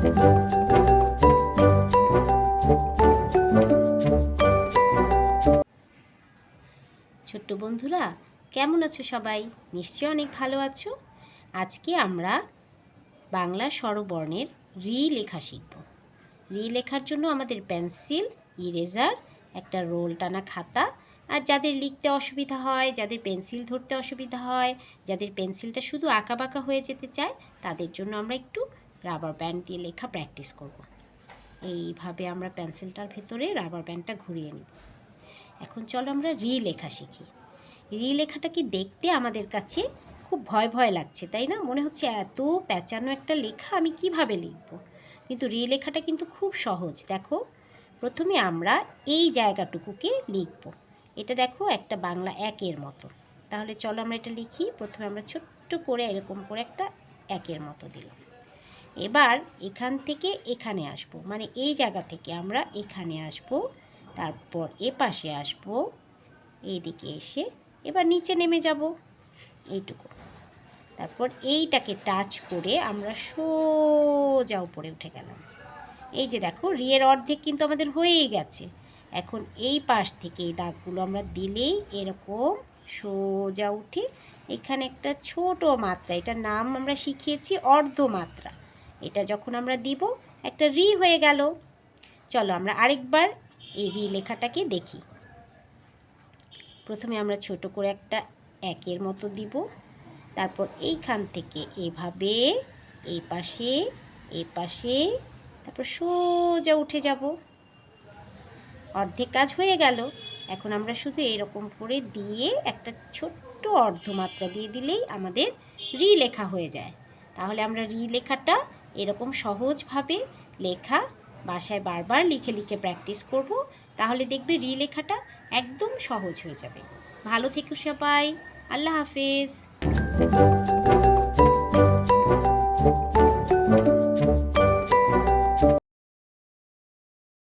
ছোট্ট বন্ধুরা, কেমন আছো সবাই? নিশ্চয়ই অনেক ভালো আছো। আজকে আমরা বাংলা স্বরবর্ণের রি লেখা শিখব। রি লেখার জন্য আমাদের পেন্সিল, ইরেজার, একটা রোল টানা খাতা, আর যাদের লিখতে অসুবিধা হয়, যাদের পেন্সিল ধরতে অসুবিধা হয়, যাদের পেন্সিলটা শুধু আঁকাবাঁকা হয়ে যেতে চায়, তাদের জন্য আমরা একটু রাবার ব্যান্ড দিয়ে লেখা প্র্যাকটিস করব। এইভাবে আমরা পেন্সিলটার ভেতরে রাবার ব্যান্ডটা ঘুরিয়ে নিব। এখন চলো আমরা রি লেখা শিখি। রি লেখাটা কি দেখতে আমাদের কাছে খুব ভয় ভয় লাগছে, তাই না? মনে হচ্ছে এত প্যাঁচানো একটা লেখা আমি কিভাবে লিখব। কিন্তু রি লেখাটা কিন্তু খুব সহজ। দেখো, প্রথমে আমরা এই জায়গাটুকুকে লিখব। এটা দেখো একটা বাংলা একের মতো। তাহলে চলো আমরা এটা লিখি। প্রথমে আমরা ছোট্ট করে এরকম করে একটা একের মতো দিলাম। এবার এখান থেকে এখানে আসব, মানে এই জায়গা থেকে আমরা এখানে আসব, তারপর এ পাশে আসব, এইদিকে এসে এবার নিচে নেমে যাব এইটুকু। তারপর এইটাকে টাচ করে আমরা সোজা উপরে উঠে গেলাম। এই যে দেখো, রিয়ের অর্ধেক কিন্তু আমাদের হয়েই গেছে। এখন এই পাশ থেকে এই দাগগুলো আমরা দিলেই এরকম সোজা উঠে এখানে একটা ছোট মাত্রা, এটার নাম আমরা শিখিয়েছি অর্ধমাত্রা, এটা যখন আমরা দিব একটা রি হয়ে গেল। চলো আমরা আরেকবার এই রি লেখাটাকে দেখি। প্রথমে আমরা ছোট করে একটা একের মতো দিব, তারপর এইখান থেকে এভাবে এই পাশে এই পাশে, তারপর সোজা উঠে যাব। অর্ধেক কাজ হয়ে গেল। এখন আমরা শুধু এরকম করে দিয়ে একটা ছোট্ট অর্ধমাত্রা দিয়ে দিলেই আমাদের রি লেখা হয়ে যায়। তাহলে আমরা রি লেখাটা এরকম সহজভাবে লেখা বাসায় বারবার লিখে লিখে প্র্যাকটিস করব। তাহলে দেখবে রি লেখাটা একদম সহজ হয়ে যাবে। ভালো থেকো সবাই। আল্লাহ হাফেজ।